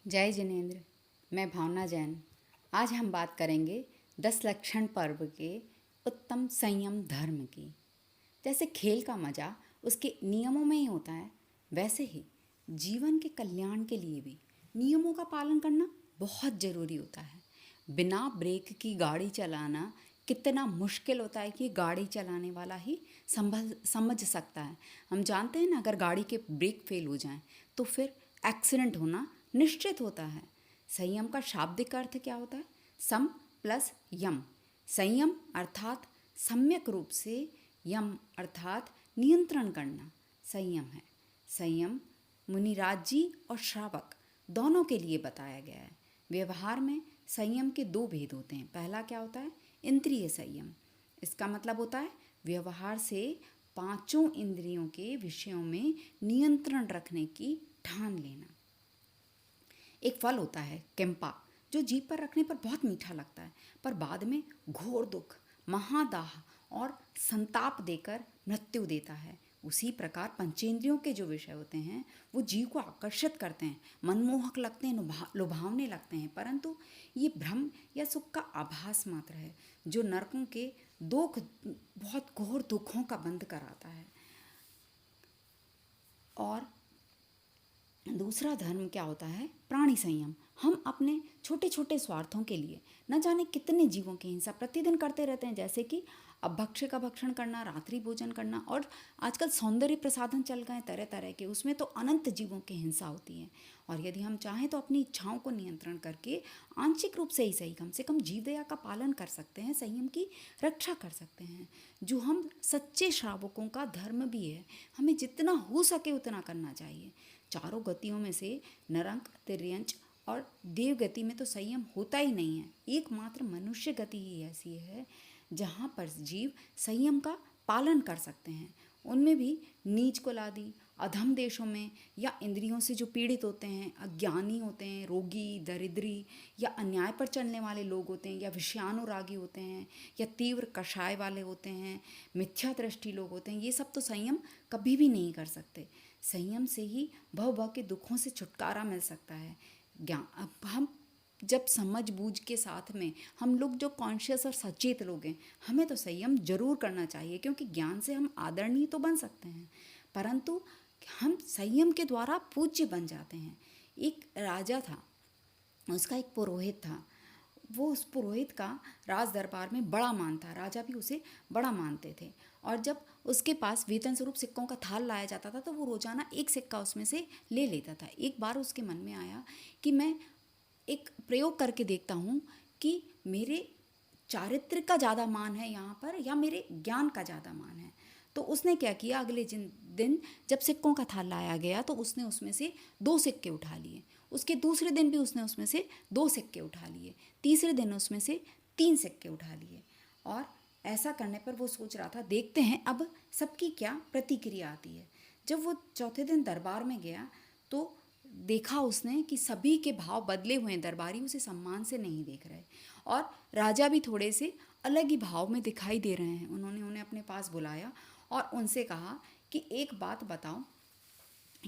जय जिनेन्द्र। मैं भावना जैन। आज हम बात करेंगे 10 लक्षण पर्व के उत्तम संयम धर्म की। जैसे खेल का मज़ा उसके नियमों में ही होता है, वैसे ही जीवन के कल्याण के लिए भी नियमों का पालन करना बहुत ज़रूरी होता है। बिना ब्रेक की गाड़ी चलाना कितना मुश्किल होता है कि गाड़ी चलाने वाला ही समझ सकता है। हम जानते हैं ना, अगर गाड़ी के ब्रेक फेल हो जाएं तो फिर एक्सीडेंट होना निश्चित होता है। संयम का शाब्दिक अर्थ क्या होता है? सम प्लस यम। संयम अर्थात सम्यक रूप से, यम अर्थात नियंत्रण करना संयम है। संयम मुनिराज जी और श्रावक दोनों के लिए बताया गया है। व्यवहार में संयम के दो भेद होते हैं। पहला क्या होता है? इंद्रिय संयम। इसका मतलब होता है व्यवहार से पांचों इंद्रियों के विषयों में नियंत्रण रखने की ठान लेना। एक फल होता है केम्पा, जो जीभ पर रखने पर बहुत मीठा लगता है, पर बाद में घोर दुख, महादाह और संताप देकर मृत्यु देता है। उसी प्रकार पंचेंद्रियों के जो विषय होते हैं वो जीव को आकर्षित करते हैं, मनमोहक लगते हैं, लुभावने लगते हैं, परंतु ये भ्रम या सुख का आभास मात्र है जो नरकों के बहुत घोर दुखों का बंध कराता है। और दूसरा धर्म क्या होता है? प्राणी संयम। हम अपने छोटे छोटे स्वार्थों के लिए न जाने कितने जीवों की हिंसा प्रतिदिन करते रहते हैं, जैसे कि भक्ष्य का भक्षण करना, रात्रि भोजन करना, और आजकल सौंदर्य प्रसाधन चल गए तरह तरह के, उसमें तो अनंत जीवों की हिंसा होती है। और यदि हम चाहें तो अपनी इच्छाओं को नियंत्रण करके आंशिक रूप से ही सही, कम से कम जीव दया का पालन कर सकते हैं, संयम की रक्षा कर सकते हैं, जो हम सच्चे श्रावकों का धर्म भी है। हमें जितना हो सके उतना करना चाहिए। चारों गतियों में से नरक, तिर्यंच और देव गति में तो संयम होता ही नहीं है। एकमात्र मनुष्य गति ही ऐसी है जहाँ पर जीव संयम का पालन कर सकते हैं। उनमें भी नीच कुलादि, अधम देशों में, या इंद्रियों से जो पीड़ित होते हैं, अज्ञानी होते हैं, रोगी, दरिद्री, या अन्याय पर चलने वाले लोग होते हैं, या विषयानुरागी होते हैं, या तीव्र कषाय वाले होते हैं, मिथ्या दृष्टि लोग होते हैं, ये सब तो संयम कभी भी नहीं कर सकते। संयम से ही भव भव के दुखों से छुटकारा मिल सकता है। ज्ञान, अब हम जब समझ बूझ के साथ में हम लोग जो कॉन्शियस और सचेत लोग हैं, हमें तो संयम जरूर करना चाहिए, क्योंकि ज्ञान से हम आदरणीय तो बन सकते हैं, परंतु हम संयम के द्वारा पूज्य बन जाते हैं। एक राजा था, उसका एक पुरोहित था। वो उस पुरोहित का राज दरबार में बड़ा मान था, राजा भी उसे बड़ा मानते थे। और जब उसके पास वेतन स्वरूप सिक्कों का थाल लाया जाता था तो वो रोजाना एक सिक्का उसमें से ले लेता था। एक बार उसके मन में आया कि मैं एक प्रयोग करके देखता हूँ कि मेरे चारित्र का ज़्यादा मान है यहाँ पर या मेरे ज्ञान का ज़्यादा मान है। तो उसने क्या किया, अगले दिन जब सिक्कों का थाल लाया गया तो उसने उसमें से 2 सिक्के उठा लिए। उसके दूसरे दिन भी उसने उसमें से 2 सिक्के उठा लिए। तीसरे दिन उसमें से 3 सिक्के उठा लिए। और ऐसा करने पर वो सोच रहा था, देखते हैं अब सबकी क्या प्रतिक्रिया आती है। जब वो चौथे दिन दरबार में गया तो देखा उसने कि सभी के भाव बदले हुए हैं, दरबारी उसे सम्मान से नहीं देख रहे, और राजा भी थोड़े से अलग ही भाव में दिखाई दे रहे हैं। उन्होंने उन्हें अपने पास बुलाया और उनसे कहा कि एक बात बताओ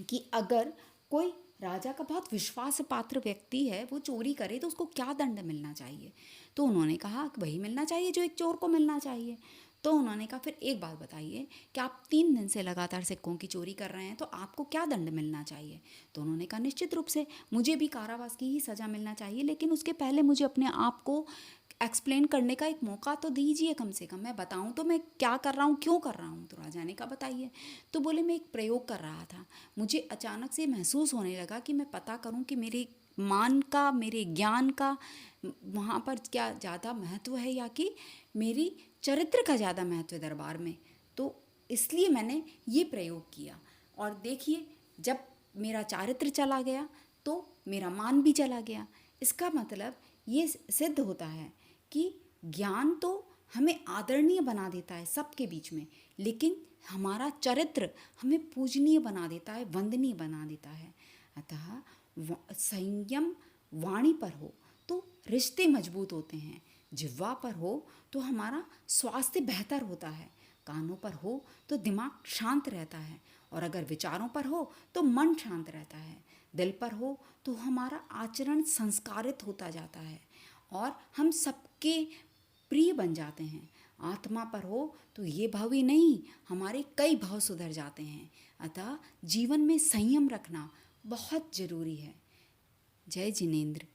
कि अगर कोई राजा का बहुत विश्वास पात्र व्यक्ति है, वो चोरी करे तो उसको क्या दंड मिलना चाहिए? तो उन्होंने कहा कि वही मिलना चाहिए जो एक चोर को मिलना चाहिए। तो उन्होंने कहा, फिर एक बात बताइए कि आप 3 दिन से लगातार सिक्कों की चोरी कर रहे हैं तो आपको क्या दंड मिलना चाहिए? तो उन्होंने कहा, निश्चित रूप से मुझे भी कारावास की ही सज़ा मिलना चाहिए, लेकिन उसके पहले मुझे अपने आप को एक्सप्लेन करने का एक मौका तो दीजिए, कम से कम मैं बताऊं तो मैं क्या कर रहा हूँ, क्यों कर रहा हूँ। तो राजा ने कहा, बताइए। तो बोले, मैं एक प्रयोग कर रहा था, मुझे अचानक से महसूस होने लगा कि मैं पता करूँ कि मेरे मान का, मेरे ज्ञान का वहाँ पर क्या ज़्यादा महत्व है या कि मेरी चरित्र का ज़्यादा महत्व है दरबार में। तो इसलिए मैंने ये प्रयोग किया, और देखिए जब मेरा चारित्र चला गया तो मेरा मान भी चला गया। इसका मतलब ये सिद्ध होता है कि ज्ञान तो हमें आदरणीय बना देता है सबके बीच में, लेकिन हमारा चरित्र हमें पूजनीय बना देता है, वंदनीय बना देता है। अतः संयम वाणी पर हो तो रिश्ते मजबूत होते हैं, जिह्वा पर हो तो हमारा स्वास्थ्य बेहतर होता है, कानों पर हो तो दिमाग शांत रहता है, और अगर विचारों पर हो तो मन शांत रहता है। दिल पर हो तो हमारा आचरण संस्कारित होता जाता है और हम सबके प्रिय बन जाते हैं। आत्मा पर हो तो ये भाव ही नहीं, हमारे कई भाव सुधर जाते हैं। अतः जीवन में संयम रखना बहुत जरूरी है। जय जिनेंद्र।